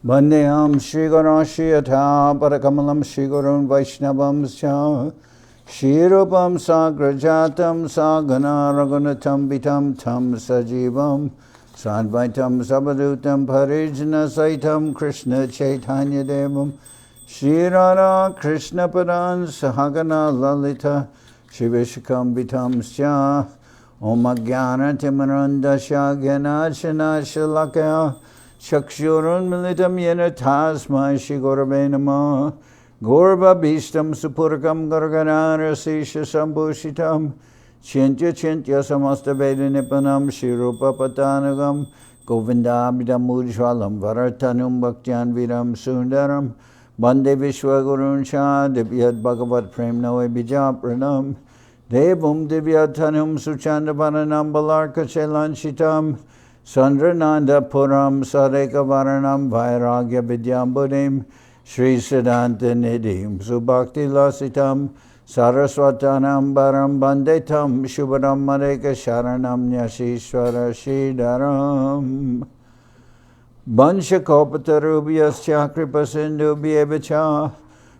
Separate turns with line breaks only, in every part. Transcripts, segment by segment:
Vandeham Shri Guru Shri Yatha Parakamalam Shri Gurun Vaishnavam Scha Shri Rupam Sagrajatam Sagana Raghunatam Vitam Tam Sajivam Sadvaitam Sabadutam Parijna Saitam Krishna Chaitanya Devam Shri Radha Krishna Padan Sahagana Lalita Shri Vishakam Vitam Scha Om Ajnana Timarandasya Gyanachana Shalakaya Chakshurun Militam Yena Tasmai Shri Gurave Namah Gorva Bhistam Supurkam Garganara Sisha Sambhushitam Chintya Chintya Samasta Veda Nipanam Shri Rupa Patanagam Govindabhidam Ujvalam Varatanum Bhaktyan Vidam Sundaram Bande Vishwagurun Shah Divyat Bhagavat Prem Noe Bija Pranam Devam Divyatanum Suchanda Varanam Balarka Chelanchitam Sandrananda Puram Sareka Varanam Vairagya Vidyambudim Shri Siddhanta Nidhim Subhakti Lasitam Saraswatanam Baram Bandetam Shubhadam Mareka Sharanam Nyashishwara Shridaram Bansha Kopatarubhyas Chakripa Sindhubhyevacha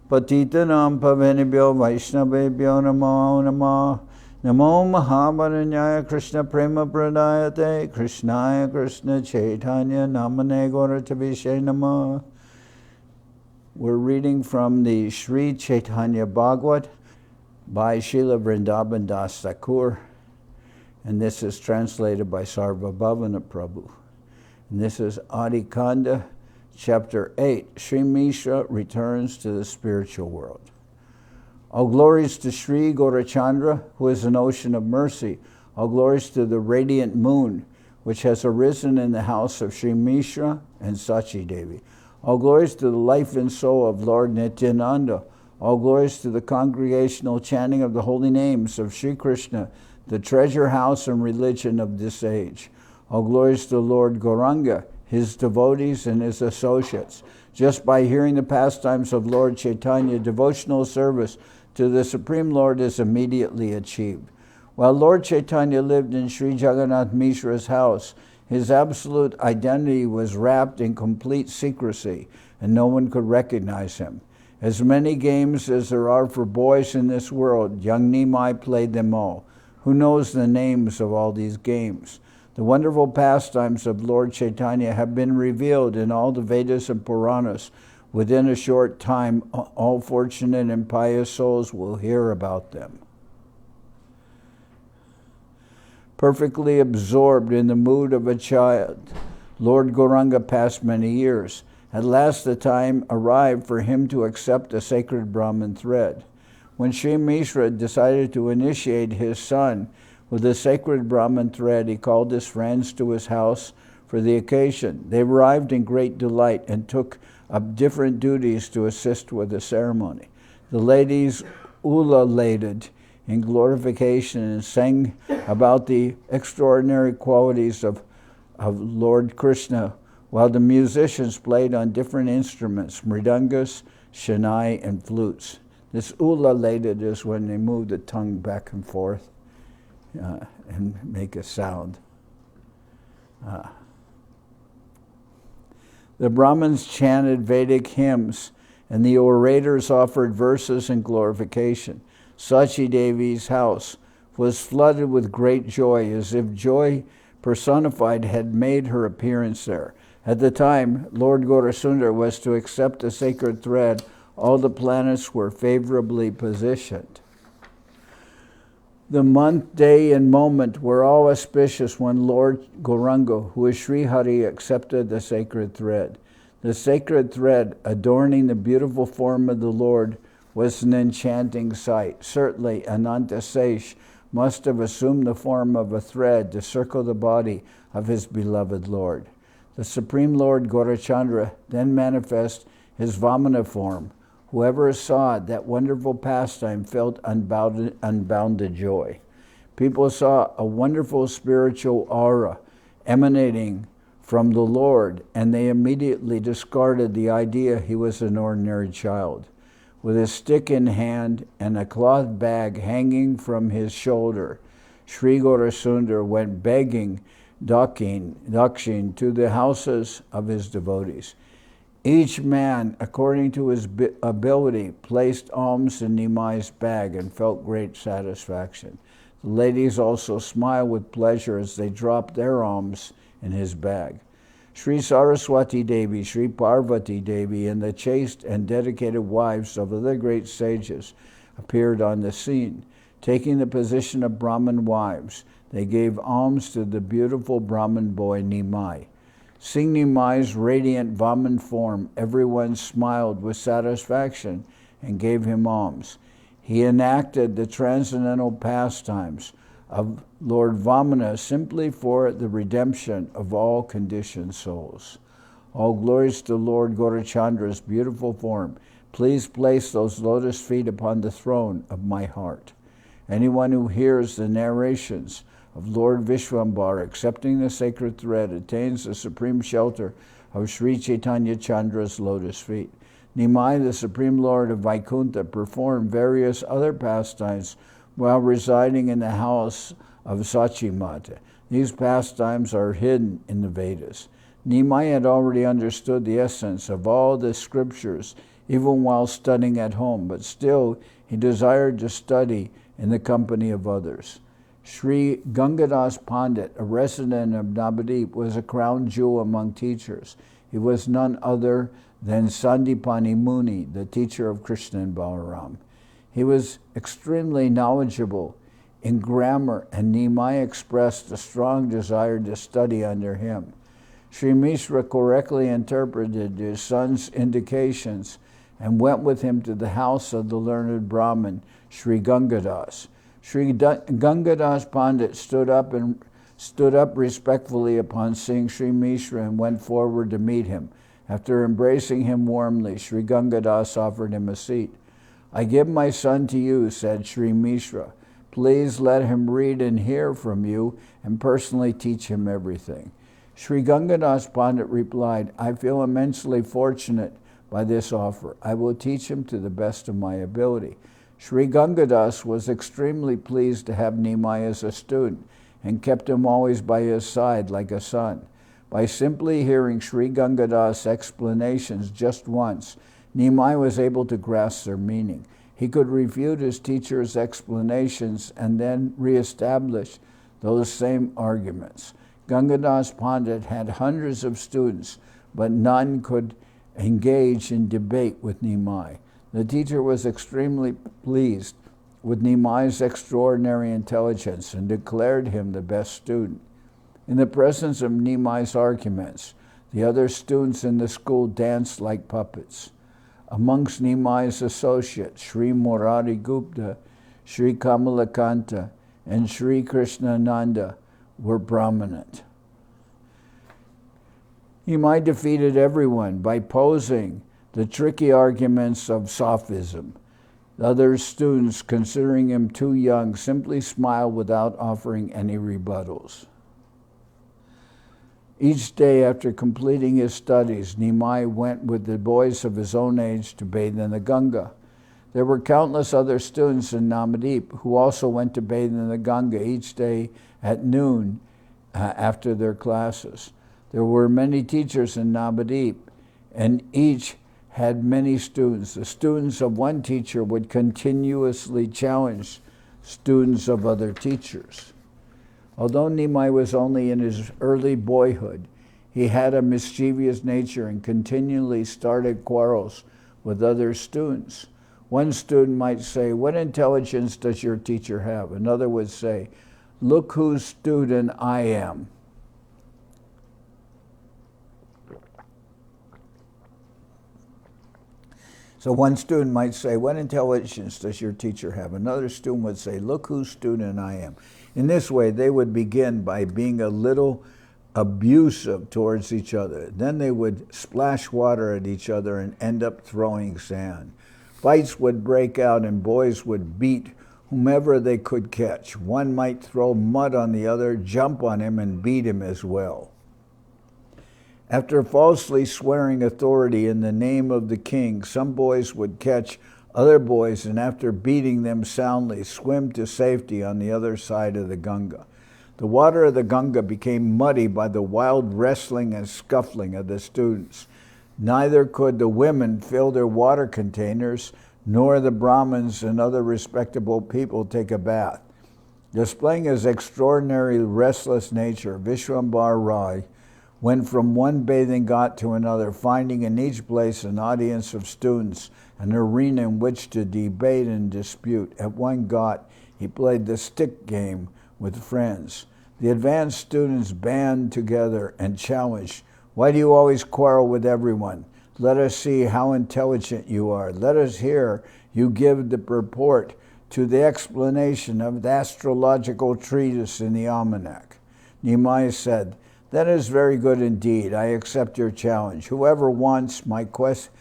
Patitanam Pavenibhyo Vaishnavebhyo Namo Namah Namo Mahavaranyaya Krishna Prema Pradayate Krishnaya Krishna Chaitanya Namane Gauratavishe Namah. We're reading from the Sri Chaitanya Bhagawat by Srila Vrindaban Das Thakur, and this is translated by Sarvabhavana Prabhu. And this is Adi-khanda, Chapter 8, Sri Mishra returns to the spiritual world. All glories to Sri Gaurachandra, who is an ocean of mercy. All glories to the radiant moon, which has arisen in the house of Sri Mishra and Sachi Devi. All glories to the life and soul of Lord Nityananda. All glories to the congregational chanting of the holy names of Sri Krishna, the treasure house and religion of this age. All glories to Lord Gauranga, his devotees and his associates. Just by hearing the pastimes of Lord Chaitanya, devotional service to the Supreme Lord is immediately achieved. While Lord Chaitanya lived in Sri Jagannath Mishra's house, his absolute identity was wrapped in complete secrecy, and no one could recognize him. As many games as there are for boys in this world, young Nimai played them all. Who knows the names of all these games? The wonderful pastimes of Lord Chaitanya have been revealed in all the Vedas and Puranas. Within a short time, all fortunate and pious souls will hear about them. Perfectly absorbed in the mood of a child, Lord Gauranga passed many years. At last the time arrived for him to accept the sacred Brahman thread. When Sri Mishra decided to initiate his son with the sacred Brahman thread, he called his friends to his house for the occasion. They arrived in great delight and took up different duties to assist with the ceremony. The ladies ululated in glorification and sang about the extraordinary qualities of Lord Krishna, while the musicians played on different instruments, mridangas, shanai, and flutes. This ululated is when they move the tongue back and forth and make a sound. The Brahmins chanted Vedic hymns, and the orators offered verses and glorification. Sachi Devi's house was flooded with great joy, as if joy personified had made her appearance there. At the time Lord Gaurasundar was to accept the sacred thread, all the planets were favorably positioned. The month, day, and moment were all auspicious when Lord Gauranga, who is Sri Hari, accepted the sacred thread. The sacred thread, adorning the beautiful form of the Lord, was an enchanting sight. Certainly, Ananta Sesh must have assumed the form of a thread to circle the body of his beloved Lord. The Supreme Lord Gaurachandra then manifests his Vamana form. Whoever saw that wonderful pastime felt unbounded joy. People saw a wonderful spiritual aura emanating from the Lord, and they immediately discarded the idea he was an ordinary child. With a stick in hand and a cloth bag hanging from his shoulder, Sri Gaurasundar went begging dakshin to the houses of his devotees. Each man, according to his ability, placed alms in Nimai's bag and felt great satisfaction. The ladies also smiled with pleasure as they dropped their alms in his bag. Sri Saraswati Devi, Sri Parvati Devi, and the chaste and dedicated wives of other great sages appeared on the scene. Taking the position of Brahmin wives, they gave alms to the beautiful Brahmin boy Nimai. Seeing Nimai's radiant Vaman form, everyone smiled with satisfaction and gave him alms. He enacted the transcendental pastimes of Lord Vamana simply for the redemption of all conditioned souls. All glories to Lord Gaurachandra's beautiful form. Please place those lotus feet upon the throne of my heart. Anyone who hears the narrations of Lord Vishwambara accepting the sacred thread attains the supreme shelter of Sri Chaitanya Chandra's lotus feet. Nimai, the Supreme Lord of Vaikuntha, performed various other pastimes while residing in the house of Sachimata. These pastimes are hidden in the Vedas. Nimai had already understood the essence of all the scriptures, even while studying at home, but still he desired to study in the company of others. Sri Gangadas Pandit, a resident of Navadip, was a crown jewel among teachers. He was none other than Sandipani Muni, the teacher of Krishna and Balaram. He was extremely knowledgeable in grammar, and Nimai expressed a strong desire to study under him. Sri Mishra correctly interpreted his son's indications and went with him to the house of the learned Brahmin, Sri Gangadas. Sri Gangadas Pandit stood up respectfully upon seeing Sri Mishra and went forward to meet him. After embracing him warmly, Sri Gangadas offered him a seat. I give my son to you, said Sri Mishra. Please let him read and hear from you and personally teach him everything. Sri Gangadas Pandit replied, I feel immensely fortunate by this offer. I will teach him to the best of my ability. Sri Gangadas was extremely pleased to have Nimai as a student and kept him always by his side like a son. By simply hearing Sri Gangadas' explanations just once, Nimai was able to grasp their meaning. He could refute his teacher's explanations and then reestablish those same arguments. Gangadas Pandit had hundreds of students, but none could engage in debate with Nimai. The teacher was extremely pleased with Nimai's extraordinary intelligence and declared him the best student. In the presence of Nimai's arguments, the other students in the school danced like puppets. Amongst Nimai's associates, Sri Murari Gupta, Sri Kamalakanta, and Sri Krishnananda were prominent. Nimai defeated everyone by posing the tricky arguments of sophism. The other students, considering him too young, simply smiled without offering any rebuttals. Each day after completing his studies, Nimai went with the boys of his own age to bathe in the Ganga. There were countless other students in Navadip who also went to bathe in the Ganga each day at noon after their classes. There were many teachers in Navadip, and each had many students. The students of one teacher would continuously challenge students of other teachers. Although Nimai was only in his early boyhood, he had a mischievous nature and continually started quarrels with other students. One student might say, "What intelligence does your teacher have?" Another would say, "Look whose student I am." So one student might say, "What intelligence does your teacher have?" Another student would say, "Look whose student I am." In this way, they would begin by being a little abusive towards each other. Then they would splash water at each other and end up throwing sand. Fights would break out and boys would beat whomever they could catch. One might throw mud on the other, jump on him, and beat him as well. After falsely swearing authority in the name of the king, some boys would catch other boys and after beating them soundly, swim to safety on the other side of the Ganga. The water of the Ganga became muddy by the wild wrestling and scuffling of the students. Neither could the women fill their water containers, nor the Brahmins and other respectable people take a bath. Displaying his extraordinary restless nature, Vishwambar Rai went from one bathing ghat to another, finding in each place an audience of students, an arena in which to debate and dispute. At one ghat, he played the stick game with friends. The advanced students band together and challenged, "Why do you always quarrel with everyone? Let us see how intelligent you are. Let us hear you give the purport to the explanation of the astrological treatise in the almanac." Nimai said, "That is very good indeed. I accept your challenge. Whoever wants may question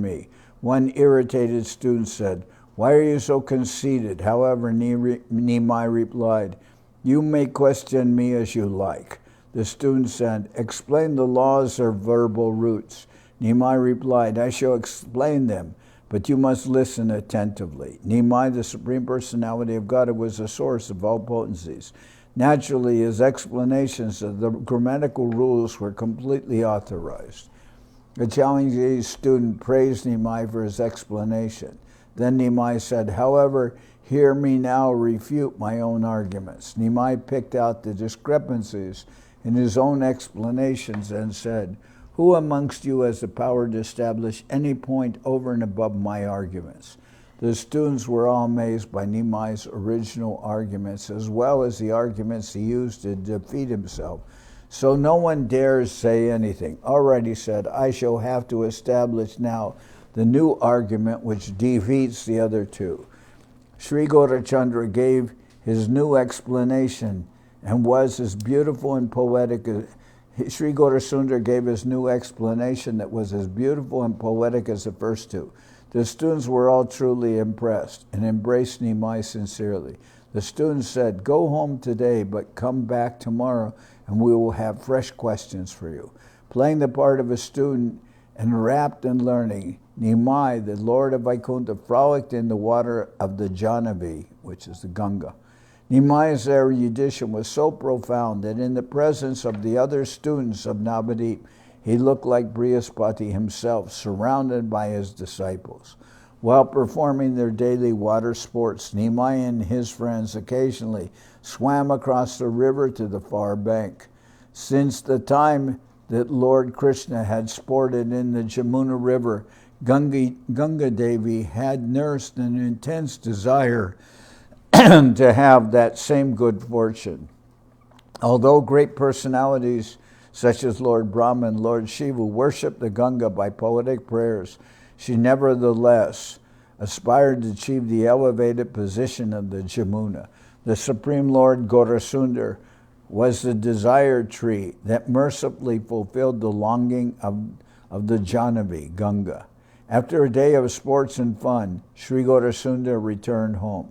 me." One irritated student said, "Why are you so conceited?" However, Nimai replied, "You may question me as you like." The student said, "Explain the laws of verbal roots." Nimai replied, "I shall explain them, but you must listen attentively." Nimai, the Supreme Personality of Godhead, was the source of all potencies. Naturally, his explanations of the grammatical rules were completely authorized. The challenging student praised Nimai for his explanation. Then Nimai said, "However, hear me now refute my own arguments." Nimai picked out the discrepancies in his own explanations and said, "Who amongst you has the power to establish any point over and above my arguments?" The students were all amazed by Nimai's original arguments, as well as the arguments he used to defeat himself. So no one dares say anything. "All right," he said, "I shall have to establish now the new argument which defeats the other two." Sri Gaurachandra gave his new explanation and was as beautiful and poetic as Sri Gaurasundar gave his new explanation that was as beautiful and poetic as the first two. The students were all truly impressed and embraced Nimai sincerely. The students said, "Go home today, but come back tomorrow and we will have fresh questions for you." Playing the part of a student and wrapped in learning, Nimai, the Lord of Vaikuntha, frolicked in the water of the Jahnavi, which is the Ganga. Nimai's erudition was so profound that in the presence of the other students of Navadip, he looked like Brihaspati himself, surrounded by his disciples. While performing their daily water sports, Nimai and his friends occasionally swam across the river to the far bank. Since the time that Lord Krishna had sported in the Jamuna River, Ganga Devi had nursed an intense desire to have that same good fortune. Although great personalities such as Lord Brahma and Lord Shiva worshipped the Ganga by poetic prayers, she nevertheless aspired to achieve the elevated position of the Jamuna. The Supreme Lord Gaurasundar was the desired tree that mercifully fulfilled the longing of the Jahnavi, Ganga. After a day of sports and fun, Sri Gaurasundar returned home,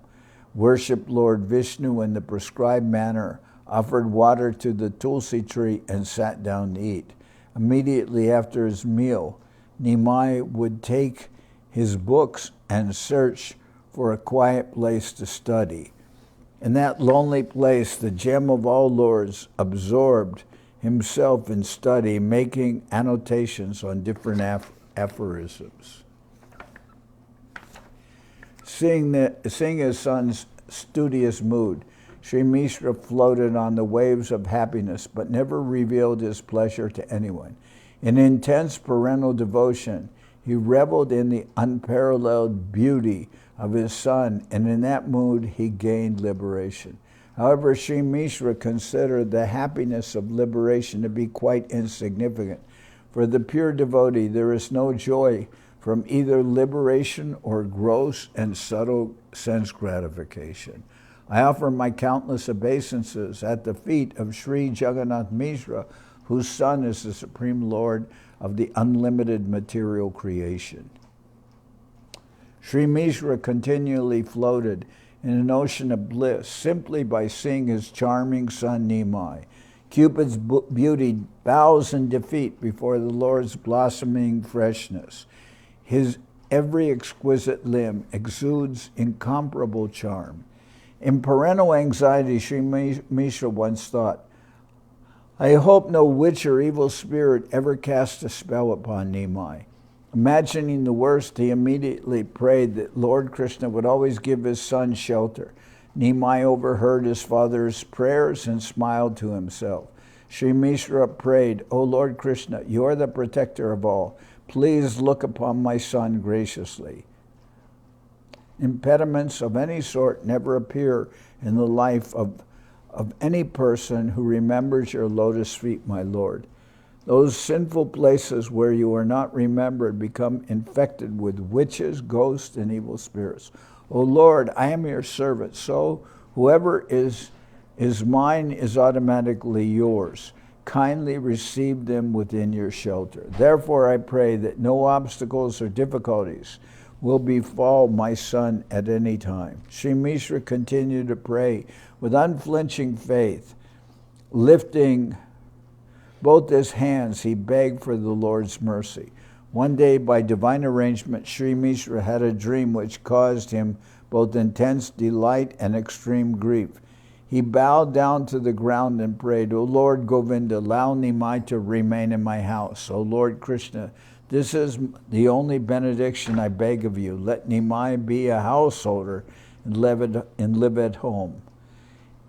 worshipped Lord Vishnu in the prescribed manner, offered water to the Tulsi tree, and sat down to eat. Immediately after his meal, Nimai would take his books and search for a quiet place to study. In that lonely place, the gem of all lords absorbed himself in study, making annotations on different aphorisms. Seeing his son's studious mood, Sri Mishra floated on the waves of happiness, but never revealed his pleasure to anyone. In intense parental devotion, he reveled in the unparalleled beauty of his son, and in that mood he gained liberation. However, Sri Mishra considered the happiness of liberation to be quite insignificant. For the pure devotee, there is no joy from either liberation or gross and subtle sense gratification. I offer my countless obeisances at the feet of Sri Jagannath Mishra, whose son is the Supreme Lord of the unlimited material creation. Sri Mishra continually floated in an ocean of bliss simply by seeing his charming son Nimai. Cupid's beauty bows in defeat before the Lord's blossoming freshness. His every exquisite limb exudes incomparable charm. In parental anxiety, Sri Mishra once thought, I hope no witch or evil spirit ever cast a spell upon Nimai. Imagining the worst, he immediately prayed that Lord Krishna would always give his son shelter. Nimai overheard his father's prayers and smiled to himself. Sri Mishra prayed, O Lord Krishna, you are the protector of all. Please look upon my son graciously. Impediments of any sort never appear in the life of any person who remembers your lotus feet, my Lord. Those sinful places where you are not remembered become infected with witches, ghosts, and evil spirits. O Lord, I am your servant, so whoever is mine is automatically yours. Kindly receive them within your shelter. Therefore I pray that no obstacles or difficulties will befall my son at any time. Sri Mishra continued to pray with unflinching faith. Lifting both his hands, he begged for the Lord's mercy. One day, by divine arrangement, Sri Mishra had a dream which caused him both intense delight and extreme grief. He bowed down to the ground and prayed, O Lord Govinda, allow Nimai to remain in my house. O Lord Krishna, this is the only benediction I beg of you. Let Nimai be a householder and live at home.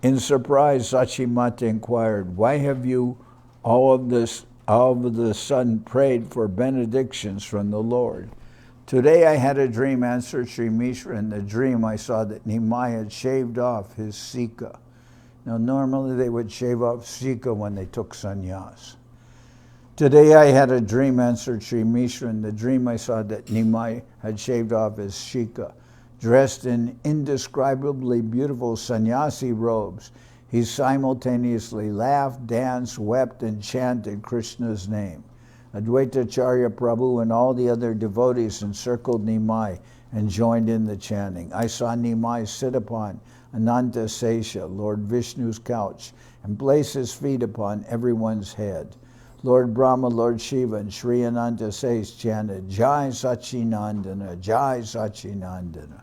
In surprise, Sachimata inquired, why have you all of the sudden prayed for benedictions from the Lord? Today I had a dream, answered Sri Mishra. In the dream I saw that Nimai had shaved off his sika. Now normally they would shave off sika when they took sannyas. Today I had a dream, answered Sri Mishra. In the dream I saw that Nimai had shaved off his shika. Dressed in indescribably beautiful sannyasi robes, he simultaneously laughed, danced, wept, and chanted Krishna's name. Advaitacharya Prabhu and all the other devotees encircled Nimai and joined in the chanting. I saw Nimai sit upon Ananta Sesha, Lord Vishnu's couch, and place his feet upon everyone's head. Lord Brahma, Lord Shiva, and Sri Ananta Sesha chanted, Jai Sachinandana, Jai Sachinandana.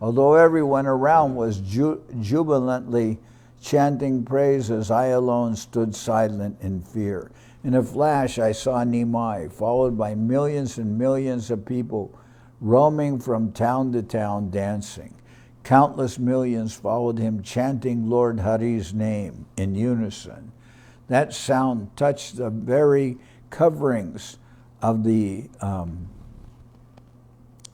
Although everyone around was jubilantly chanting praises, I alone stood silent in fear. In a flash, I saw Nimai, followed by millions and millions of people roaming from town to town dancing. Countless millions followed him, chanting Lord Hari's name in unison. That sound touched the very coverings of the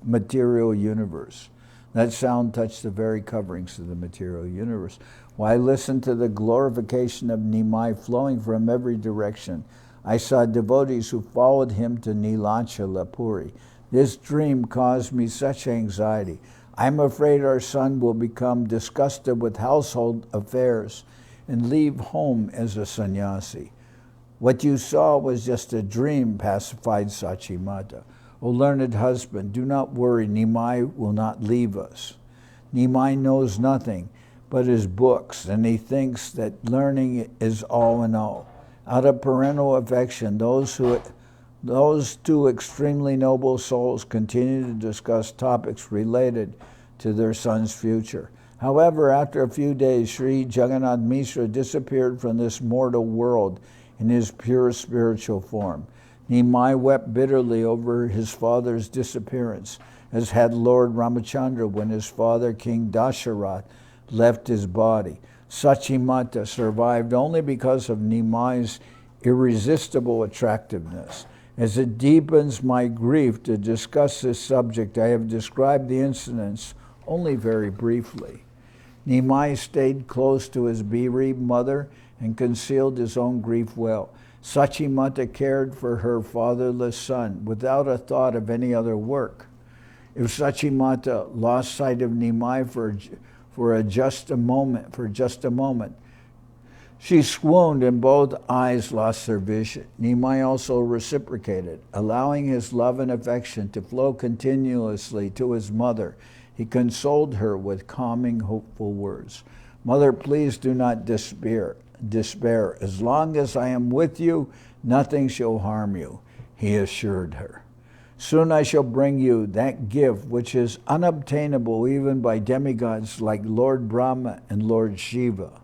material universe. That sound touched the very coverings of the material universe. While I listened to the glorification of Nimai flowing from every direction, I saw devotees who followed him to Nilanchala Puri. This dream caused me such anxiety. I'm afraid our son will become disgusted with household affairs and leave home as a sannyasi. What you saw was just a dream, pacified Sachimata. O learned husband, do not worry, Nimai will not leave us. Nimai knows nothing but his books, and he thinks that learning is all in all. Out of parental affection, those two extremely noble souls continue to discuss topics related to their son's future. However, after a few days, Sri Jagannath Mishra disappeared from this mortal world in his pure spiritual form. Nimai wept bitterly over his father's disappearance, as had Lord Ramachandra when his father, King Dasharatha, left his body. Sachimata survived only because of Nimai's irresistible attractiveness. As it deepens my grief to discuss this subject, I have described the incidents only very briefly. Nimai stayed close to his bereaved mother and concealed his own grief well. Sachimata cared for her fatherless son without a thought of any other work. If Sachimata lost sight of Nimai for just a moment, she swooned and both eyes lost their vision. Nimai also reciprocated, allowing his love and affection to flow continuously to his mother. He consoled her with calming, hopeful words. Mother, please do not despair. As long as I am with you, nothing shall harm you, he assured her. Soon I shall bring you that gift which is unobtainable even by demigods like Lord Brahma and Lord Shiva.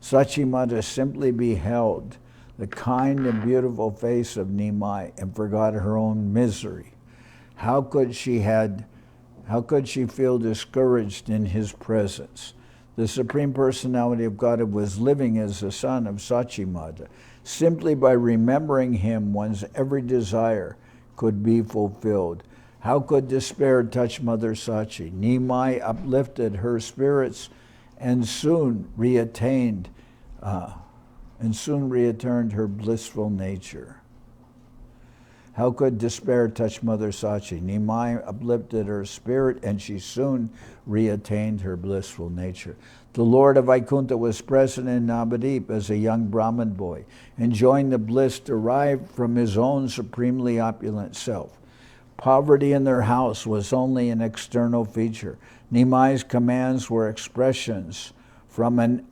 Sachimata simply beheld the kind and beautiful face of Nimai and forgot her own misery. How could she feel discouraged in his presence? The Supreme Personality of Godhead was living as the son of Sachimata. Simply by remembering him, one's every desire could be fulfilled. How could despair touch Mother Sachi? Nimai uplifted her spirits and soon reattained her blissful nature. How could despair touch Mother Sachi? Nimai uplifted her spirit and she soon reattained her blissful nature. The Lord of Vaikuntha was present in Navadip as a young Brahmin boy, enjoying the bliss derived from his own supremely opulent self. Poverty in their house was only an external feature. Nimai's commands were expressions from an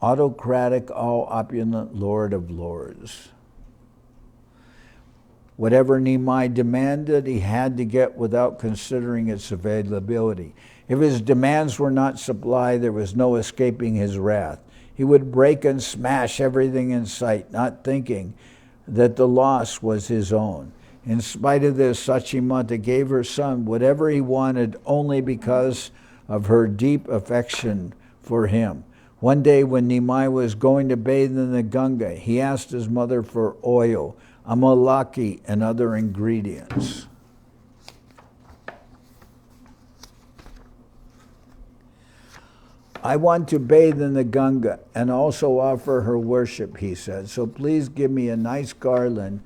autocratic, all-opulent Lord of Lords. Whatever Nimai demanded, he had to get without considering its availability. If his demands were not supplied, there was no escaping his wrath. He would break and smash everything in sight, not thinking that the loss was his own. In spite of this, Sachimata gave her son whatever he wanted only because of her deep affection for him. One day when Nimai was going to bathe in the Ganga, he asked his mother for oil, amalaki, and other ingredients. I want to bathe in the Ganga and also offer her worship, he said, so please give me a nice garland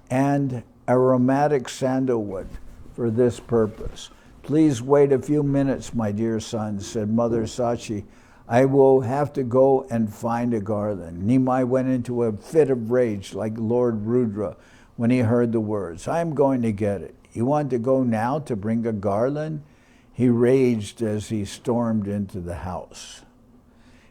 and aromatic sandalwood for this purpose. Please wait a few minutes, my dear son, said Mother Sachi. I will have to go and find a garland. Nimai went into a fit of rage like Lord Rudra when he heard the words. I am going to get it. You want to go now to bring a garland? He raged as he stormed into the house.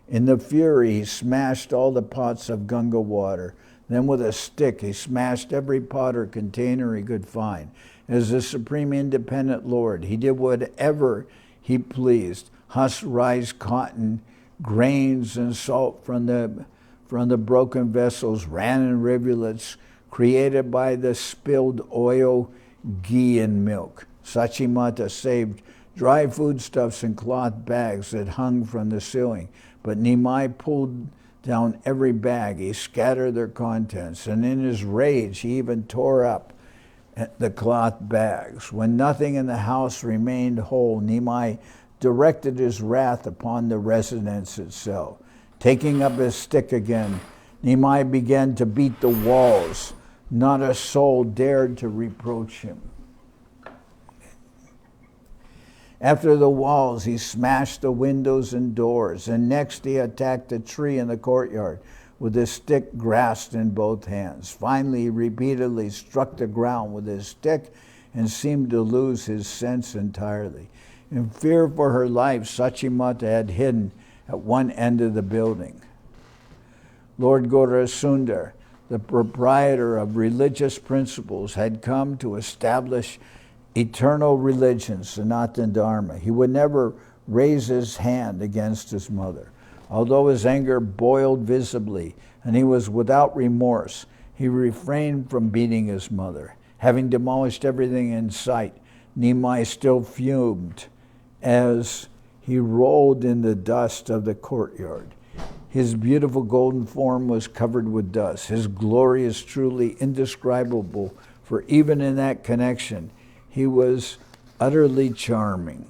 In the fury, he smashed all the pots of Ganga water. Then with a stick, he smashed every pot or container he could find. As the Supreme Independent Lord, he did whatever he pleased. Husk, rice, cotton, grains, and salt from the broken vessels ran in rivulets created by the spilled oil, ghee, and milk. Sachimata saved dry foodstuffs in cloth bags that hung from the ceiling, but Nimai pulled down every bag. He scattered their contents, and in his rage he even tore up the cloth bags. When nothing in the house remained whole, Nimai directed his wrath upon the residence itself. Taking up his stick again, Nimai began to beat the walls. Not a soul dared to reproach him. After the walls, he smashed the windows and doors, and next he attacked a tree in the courtyard with his stick grasped in both hands. Finally, he repeatedly struck the ground with his stick and seemed to lose his sense entirely. In fear for her life, Sachimata had hidden at one end of the building. Lord Gaurasundar, the proprietor of religious principles, had come to establish eternal religion, Sanatana Dharma. He would never raise his hand against his mother. Although his anger boiled visibly and he was without remorse, he refrained from beating his mother. Having demolished everything in sight, Nimai still fumed as he rolled in the dust of the courtyard. His beautiful golden form was covered with dust. His glory is truly indescribable, for even in that connection, he was utterly charming.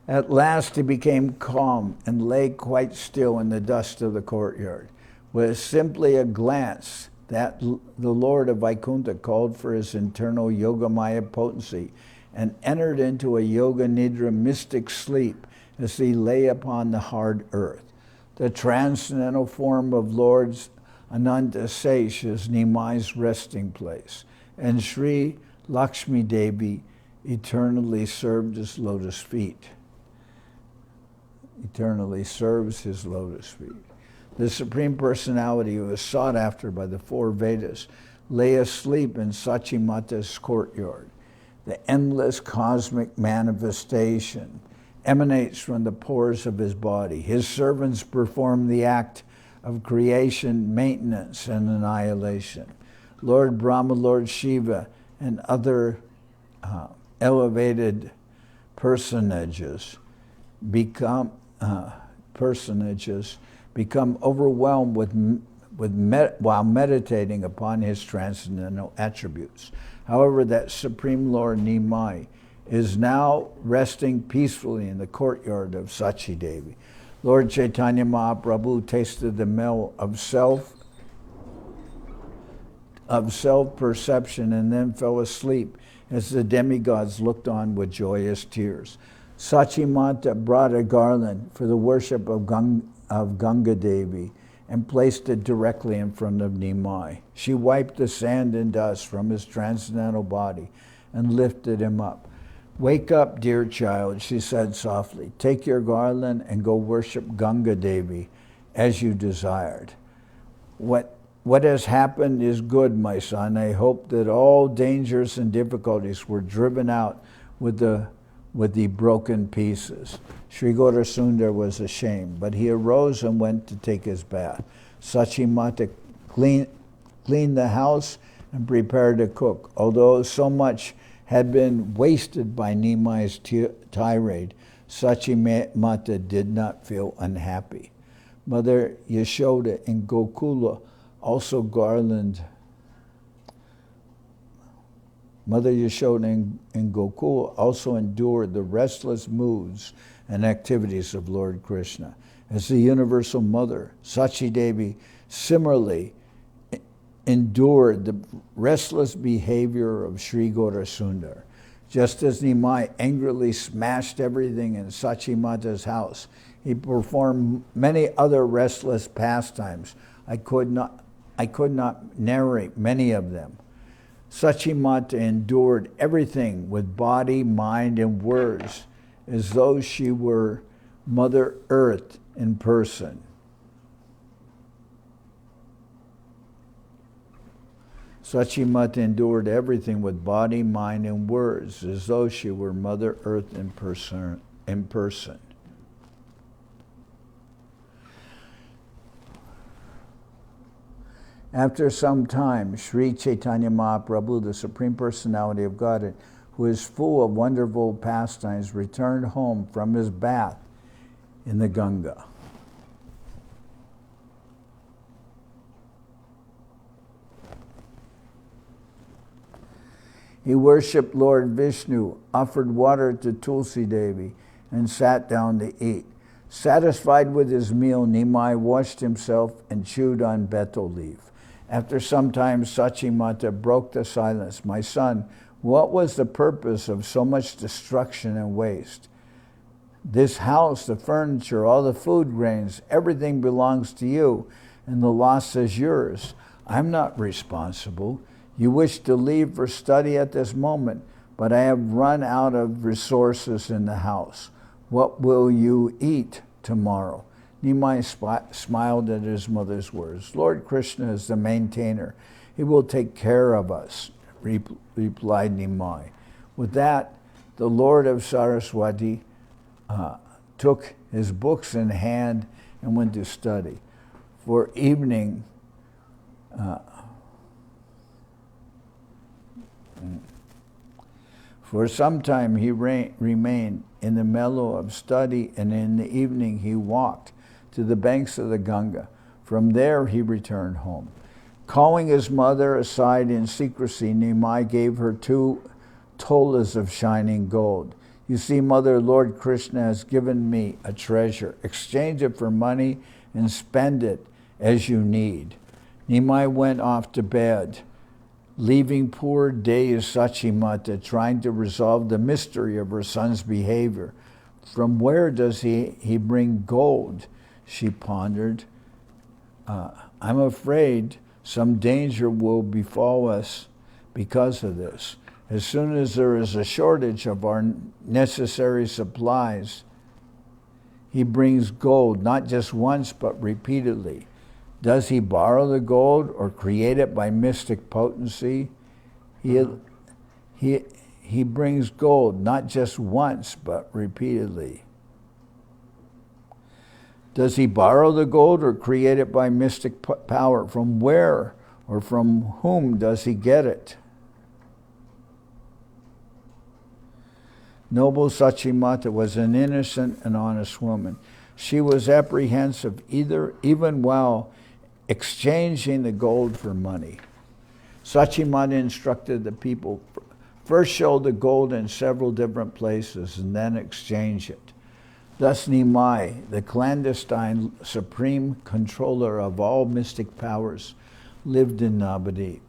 At last he became calm and lay quite still in the dust of the courtyard. With simply a glance, that the Lord of Vaikuntha called for his internal yogamaya potency and entered into a yoga nidra mystic sleep as he lay upon the hard earth. The transcendental form of Lord's Ananta Sesh is Nimai's resting place, and Sri Lakshmi Devi eternally served his lotus feet. Eternally serves his lotus feet. The Supreme Personality, who is sought after by the four Vedas, lay asleep in Sachimata's courtyard. The endless cosmic manifestation emanates from the pores of his body. His servants perform the act of creation, maintenance, and annihilation. Lord Brahma, Lord Shiva, and other elevated personages become overwhelmed while meditating upon his transcendental attributes. However, that Supreme Lord Nimai is now resting peacefully in the courtyard of Sachi Devi. Lord Chaitanya Mahaprabhu tasted the meal of self-perception and then fell asleep as the demigods looked on with joyous tears. Sachi Mata brought a garland for the worship of Ganga Devi and placed it directly in front of Nimai. She wiped the sand and dust from his transcendental body and lifted him up. "Wake up, dear child," she said softly. "Take your garland and go worship Ganga Devi as you desired. What has happened is good, my son. I hope that all dangers and difficulties were driven out with the broken pieces." Sri Gaurasundar was ashamed, but he arose and went to take his bath. Sachi Mata cleaned the house and prepared to cook. Although so much had been wasted by Nimai's tirade, Sachi Mata did not feel unhappy. Mother Yashoda in Gokula also endured the restless moods and activities of Lord Krishna. As the universal mother, Sachi Devi similarly endured the restless behavior of Sri Gaurasundar. Just as Nimai angrily smashed everything in Sachi Mata's house, he performed many other restless pastimes. I could not narrate many of them. Sachi Mata endured everything with body, mind, and words, as though she were Mother Earth in person. Sachi Mata endured everything with body, mind, and words, as though she were Mother Earth in person. After some time, Sri Chaitanya Mahaprabhu, the Supreme Personality of Godhead, who is full of wonderful pastimes, returned home from his bath in the Ganga. He worshipped Lord Vishnu, offered water to Tulsi Devi, and sat down to eat. Satisfied with his meal, Nimai washed himself and chewed on betel leaf. After some time, Sachi Mata broke the silence. "My son, what was the purpose of so much destruction and waste? This house, the furniture, all the food grains, everything belongs to you, and the loss is yours. I'm not responsible. You wish to leave for study at this moment, but I have run out of resources in the house. What will you eat tomorrow?" Nimai smiled at his mother's words. "Lord Krishna is the maintainer. He will take care of us," replied Nimai. With that, the Lord of Saraswati took his books in hand and went to study. For some time he remained in the mellow of study, and in the evening he walked to the banks of the Ganga. From there he returned home. Calling his mother aside in secrecy, Nimai gave her 2 tolas of shining gold. "You see, Mother, Lord Krishna has given me a treasure. Exchange it for money and spend it as you need." Nimai went off to bed, leaving poor dazed Sachi Mata trying to resolve the mystery of her son's behavior. "From where does he bring gold?" she pondered. "I'm afraid some danger will befall us because of this. As soon as there is a shortage of our necessary supplies, he brings gold, not just once, but repeatedly. Does he borrow the gold or create it by mystic potency? He brings gold, not just once, but repeatedly." Does he borrow the gold or create it by mystic power? From where or from whom does he get it? Noble Sachimata was an innocent and honest woman. She was apprehensive even while exchanging the gold for money. Sachimata instructed the people, first show the gold in several different places and then exchange it. Thus Nimai, the clandestine supreme controller of all mystic powers, lived in Navadip.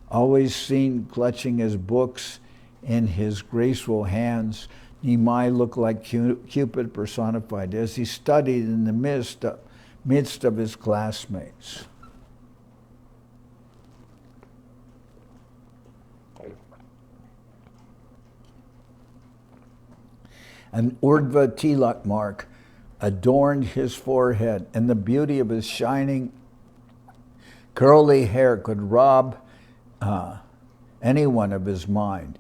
Always seen clutching his books in his graceful hands, Nimai looked like Cupid personified as he studied in the midst of his classmates. An Urdhva tilak mark adorned his forehead, and the beauty of his shining curly hair could rob anyone of his mind.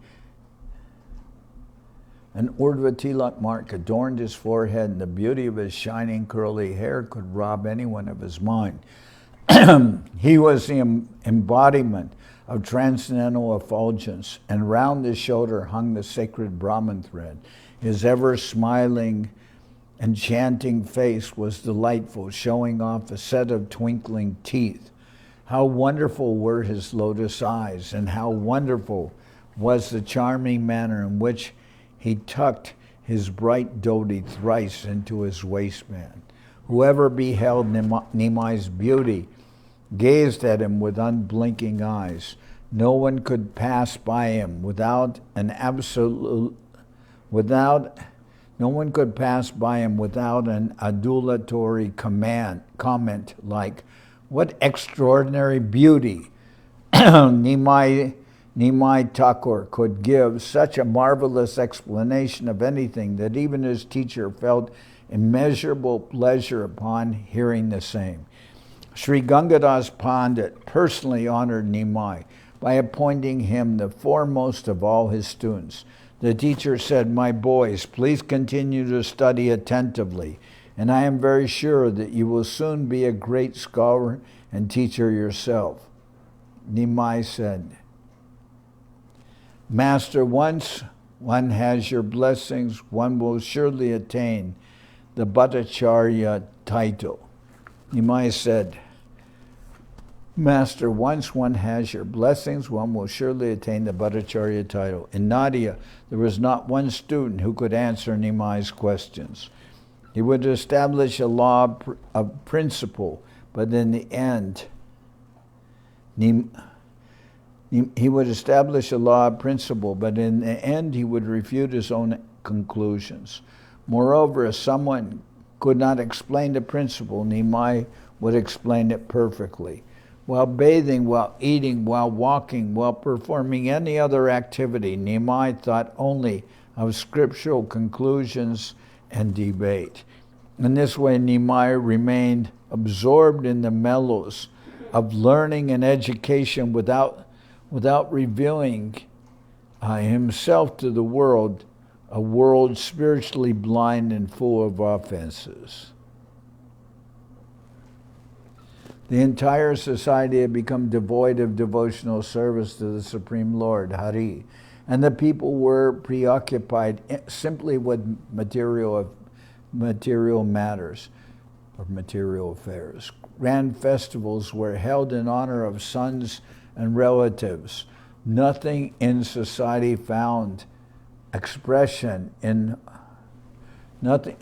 An Urdhva tilak mark adorned his forehead, and the beauty of his shining curly hair could rob anyone of his mind. He was the embodiment of transcendental effulgence, and round his shoulder hung the sacred Brahman thread. His ever-smiling, enchanting face was delightful, showing off a set of twinkling teeth. How wonderful were his lotus eyes, and how wonderful was the charming manner in which he tucked his bright dhoti thrice into his waistband. Whoever beheld Nimai's beauty gazed at him with unblinking eyes. No one could pass by him without an adulatory comment like, "What extraordinary beauty!" Nimai Thakur could give such a marvelous explanation of anything that even his teacher felt immeasurable pleasure upon hearing the same. Sri Gangadas Pandit personally honored Nimai by appointing him the foremost of all his students. The teacher said, "My boys, please continue to study attentively, and I am very sure that you will soon be a great scholar and teacher yourself." Nimai said, "Master, once one has your blessings, one will surely attain the Bhattacharya title." Nimai said, "Master, once one has your blessings, one will surely attain the Bhattacharya title." In Nadia, there was not one student who could answer Nimai's questions. He would establish a law of principle, but in the end, he would refute his own conclusions. Moreover, if someone could not explain the principle, Nimai would explain it perfectly. While bathing, while eating, while walking, while performing any other activity, Nimai thought only of scriptural conclusions and debate. In this way, Nimai remained absorbed in the mellows of learning and education without revealing himself to the world, a world spiritually blind and full of offenses. The entire society had become devoid of devotional service to the Supreme Lord, Hari, and the people were preoccupied simply with material matters or material affairs. Grand festivals were held in honor of sons and relatives. Nothing in society found expression in nothing.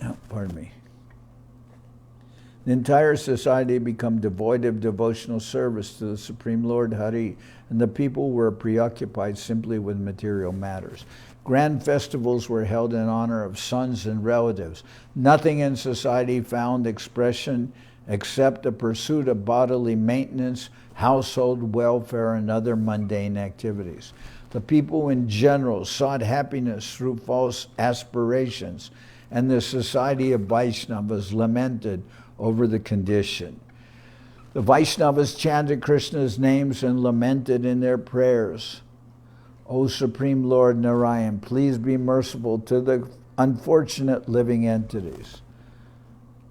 The entire society had become devoid of devotional service to the Supreme Lord Hari, and the people were preoccupied simply with material matters. Grand festivals were held in honor of sons and relatives. Nothing in society found expression except the pursuit of bodily maintenance, household welfare, and other mundane activities. The people in general sought happiness through false aspirations, and the society of Vaishnavas lamented over the condition. The Vaishnavas chanted Krishna's names and lamented in their prayers, "O Supreme Lord Narayan, please be merciful to the unfortunate living entities."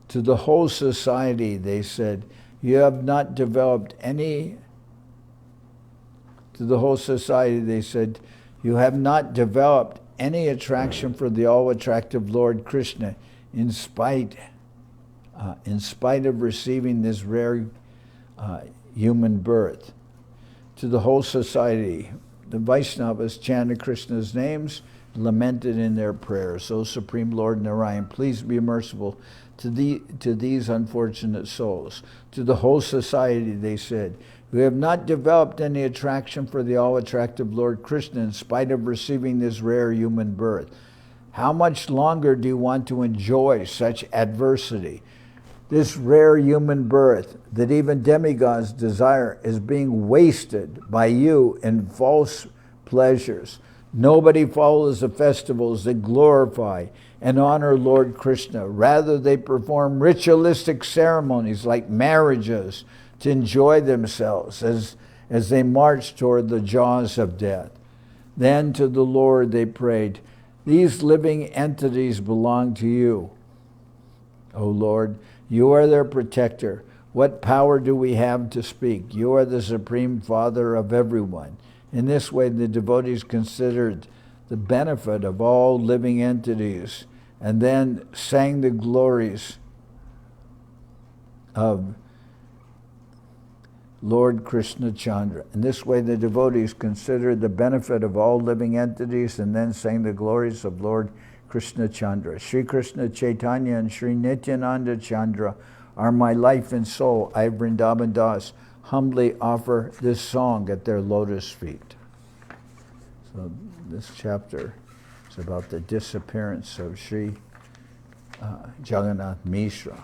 To the whole society, they said, you have not developed any... To the whole society, they said, you have not developed any attraction for the all-attractive Lord Krishna in spite of receiving this rare human birth. To the whole society, the Vaishnavas chanted Krishna's names, lamented in their prayers. O Supreme Lord Narayan, please be merciful to these unfortunate souls. To the whole society, they said, we have not developed any attraction for the all-attractive Lord Krishna in spite of receiving this rare human birth. How much longer do you want to enjoy such adversity? This rare human birth that even demigods desire is being wasted by you in false pleasures. Nobody follows the festivals that glorify and honor Lord Krishna. Rather, they perform ritualistic ceremonies like marriages to enjoy themselves as they march toward the jaws of death. Then to the Lord they prayed, these living entities belong to you. O Lord, you are their protector. What power do we have to speak? You are the Supreme Father of everyone. In this way, the devotees considered the benefit of all living entities and then sang the glories of Lord Krishna Chandra. In this way, the devotees considered the benefit of all living entities and then sang the glories of Lord Krishna Chandra. Sri Krishna Chaitanya and Sri Nityananda Chandra are my life and soul. I, Vrindaban Das, humbly offer this song at their lotus feet. So this chapter is about the disappearance of Sri Jagannath Mishra.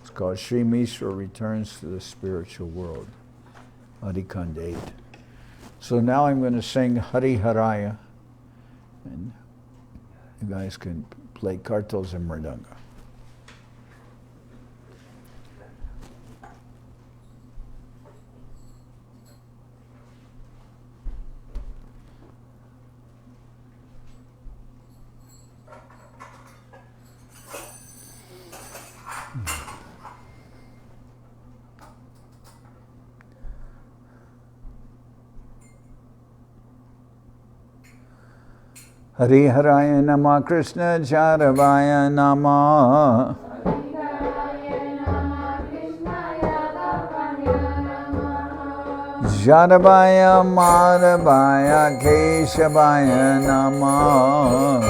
It's called Sri Mishra Returns to the Spiritual World, Adi-khanda 8. So now I'm going to sing Hari Haraya, and you guys can play kartals and mridanga. Hari Haraya Nama Krishna Jaravaya Nama Jaravaya Madhavaya Keshavaya Nama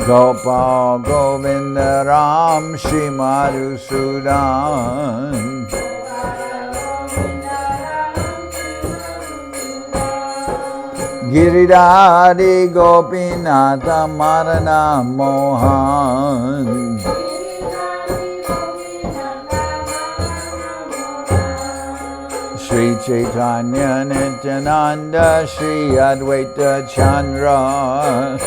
Gopal Govinda Ram Shri Madhusudan Giridhari Gopinatha Marana Mohan Sri Chaitanya Nityananda Sri Advaita Chandra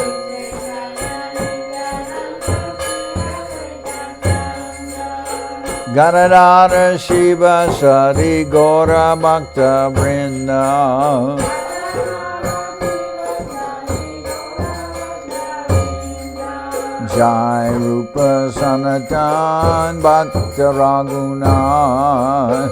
Gadadhara Shiva Sari Gora Bhakta Vrinda Jai Rupa Sanatan Bhakta Raghunath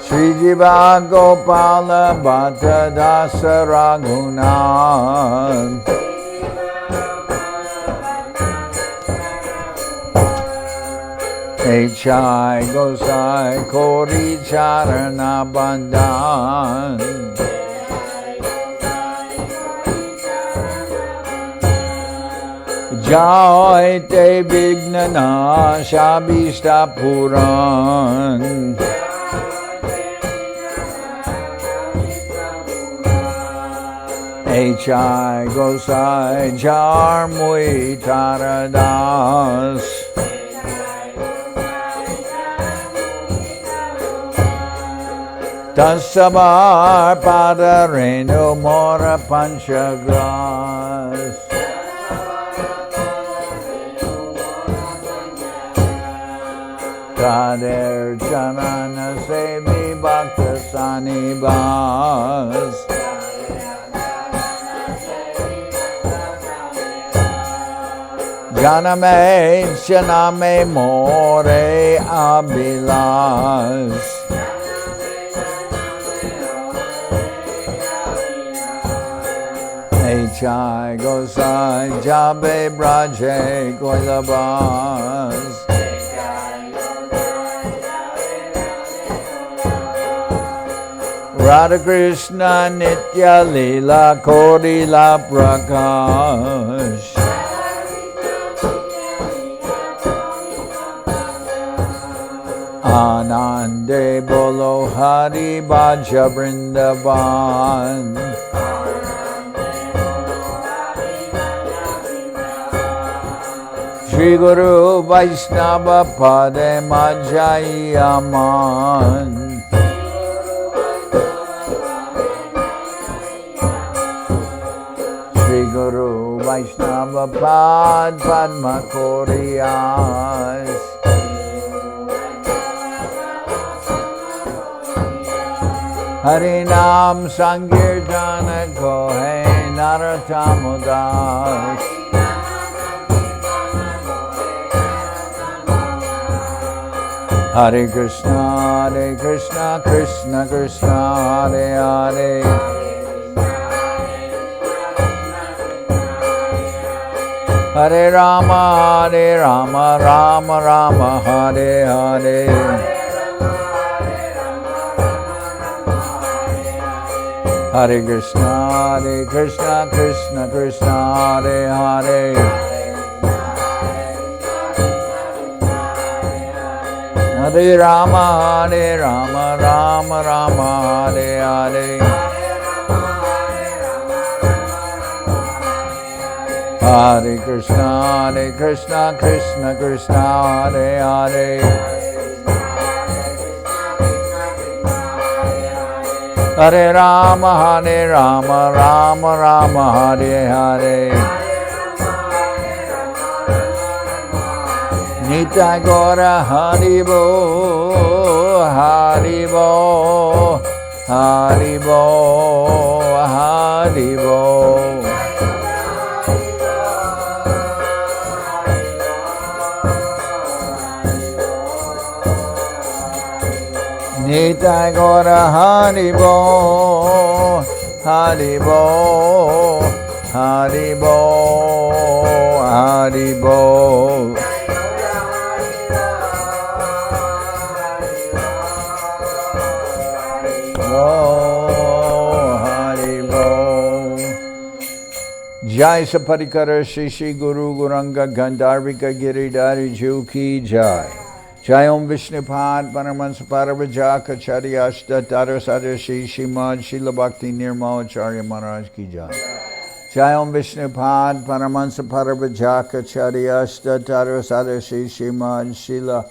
Sri Jiva Gopala Bhatta Dasa Raghunath Echai Gosai Kori Charana Bandhan Jai Te Vignana Shabishta Puran Echai Gosai Jarmui Taradas Tasabar Padareno Mora Panchagras Kader Chanana Sevi Bhakta Sanibas. Janame Janame More Abhilash. Chai Gosai Jabe Braje Goilabas. Radha Krishna Nitya Lila Kodila Prakash. Anande Bolo Hari Bhaja Vrindaban. Shri Guru Vaishnava Pade Majai Aman. Shri Guru Vaishnava Pad Padma Koriyas. Harinam Sankirtana Kohe Naratamudas. Hare Krishna, Krishna Krishna, Hare Hare. Hare Rama, Rama Rama, Hare Hare. Hare Krishna, Krishna Krishna, Hare Hare. Hare Rama, Rama Rama, Hare Hare. Hare Krishna, Krishna Krishna, Hare Hare. Hare Rama, Rama Rama, Hare Hare. Nitya Gora Haribo, Haribo, Haribo, Haribo. Nitya Gora Haribo, Haribo, Haribo, Haribo. Jai Saparikara Shishi Guru Guranga Gandharvika Giridhari Ju Ki Jai. Jai Om Vishnupad Paramahansa Parabhajaka Charyashta Tarasada Shishi Mad Srila Bhakti Nirmal Acharya Maharaj Ki Jai. Jai Om Vishnupad Paramahansa Parabhajaka Charyashta Tarasada Shishi Mad Srila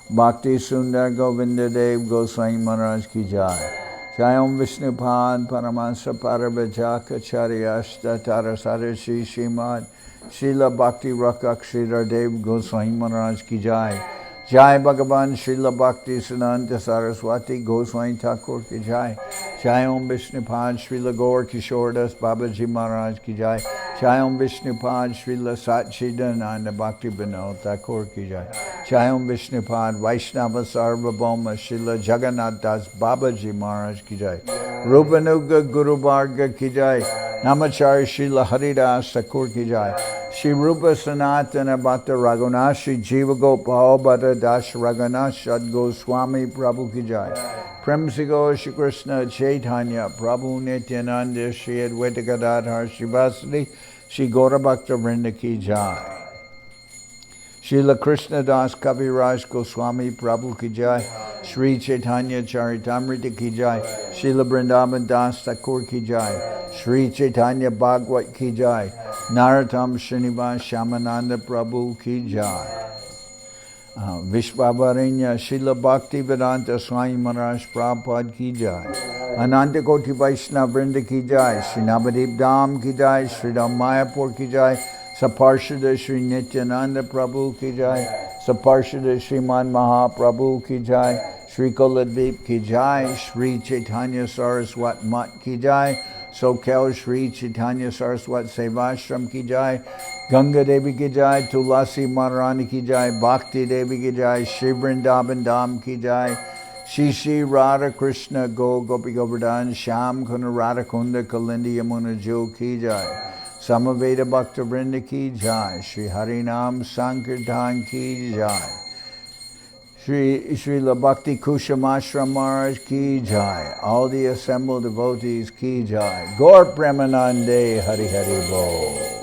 Bhakti Sundar Govinda Dev Goswami Maharaj Ki Jai. Jai Om Vishnupad Paramahansa Parabhajaka Charyashta Tarasada Shishi Mad Srila Bhakti Rakak Sridhar Dev Goswami Maharaj Ki Jai. Jai Bhagavan Srila Bhakti Siddhanta Saraswati Goswami Thakur Ki Jai. Jai Om Vishnupad Srila Gaur Kishordas Babaji Maharaj Ki Jai. Jai Om Vishnupad Srila Satchidananda Bhakti Vinod Thakur Ki Jai. Jai Om Vishnupad Vaishnava Sarvabhauma Srila Jagannath Das Babaji Maharaj Ki Jai. Rupanuga Guru Varga Ki Jai. Namachari Srila Haridas Thakur Ki Jai. Shri Rupa Sanatana Bhatta Raghunath Shri Jiva Gopal Bhatta Das Raghunath Shad Goswami Prabhu Ki Jai. Prem Sigo Shri Krishna Chaitanya Prabhu Nityananda Shri Advaita Gadadhar Shri Vasudeva Shri Gaura Bhakta Vrinda Ki Jai. Srila Krishna Das Kaviraj Goswami Prabhu Ki Jai. Shri Chaitanya Charitamrita Ki Jai. Srila Vrindaban Das Thakur Ki Jai. Shri Chaitanya Bhagawat Ki Jai. Narottam Srinivas Shamananda Prabhu Ki Jai. Vishvabharanya Srila Bhakti Vedanta Swami Maharaj Prabhupada Ki Jai. Ananta Koti Vaishnava Vrinda Ki Jai. Shri Navadip Dham Ki Jai. Shri Ram Mayapur Ki Jai. Saparshada Shri Nityananda Prabhu Ki Jai. Saparshada Shriman Mahaprabhu Ki Jai. Shri Koladvip ki jai, Shri Chaitanya Saraswat Mat ki jai, Soquel Shri Chaitanya Saraswat Seva Ashram ki jai, Ganga Devi ki jai, Tulasi Maharani ki jai, Bhakti Devi ki jai, Shri Vrindaban Dham ki jai, Shri Shri Radha Krishna Go Gopi Govardhan, Sham Kuna Radha Kunda Kalindi Yamuna Jo ki jai, Samaveda Bhakta Vrinda ki jai, Shri Harinam Sankirtan ki jai, Srila Bhakti Kusham Ashram Maharaj ki jai, all the assembled devotees ki jai, Gaur Premanande Hari Hari Bo.